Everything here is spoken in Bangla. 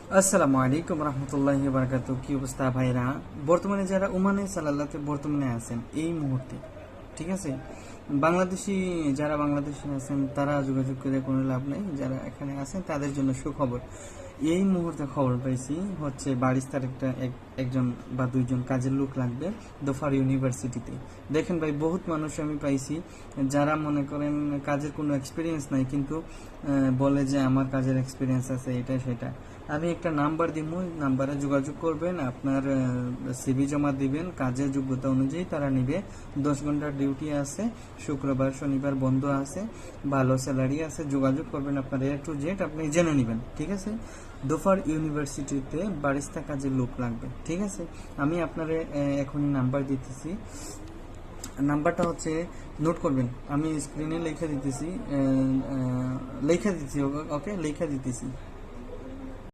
আসসালামু আলাইকুম রহমতুল্লাহি ওয়া বারাকাতুহু। কি অবস্থা ভাইরা? বর্তমানে যারা ওমানে সালালাতে বর্তমানে আছেন এই মুহূর্তে, ঠিক আছে, বাংলাদেশি যারা বাংলাদেশি আছেন তারা যোগাযোগ করে কোনো লাভ নেই, যারা এখানে আছেন তাদের জন্য সুখবর। এই মুহূর্তে খবর পাইছি হচ্ছে বারিস্তার একজন বা দুইজন কাজের লোক লাগবে দোফার ইউনিভার্সিটিতে। দেখেন ভাই, বহুত মানুষ আমি পাইছি যারা মনে করেন কাজের কোনো এক্সপিরিয়েন্স নাই, কিন্তু বলে যে আমার কাজের এক্সপিরিয়েন্স আছে, এটা সেটা। আমি একটা নাম্বার দিব, নাম্বারে যোগাযোগ করবেন, আপনার সিভি জমা দিবেন, কাজের যোগ্যতা অনুযায়ী তারা নিবে। 10 ঘন্টার ডিউটি আছে, শুক্রবার শনিবার বন্ধ আছে, ভালো স্যালারি আছে। যোগাযোগ করবেন, আপনার A to Z আপনি জেনে নেবেন, ঠিক আছে। দোফার ইউনিভার্সিটিতে বারিস্তা কাজের লোক লাগবে, ঠিক আছে। আমি আপনার এখনই নাম্বার দিতেছি। নাম্বারটা হচ্ছে, নোট করবেন, আমি স্ক্রিনে লিখে দিতেছি, ওকে লিখে দিতেছি।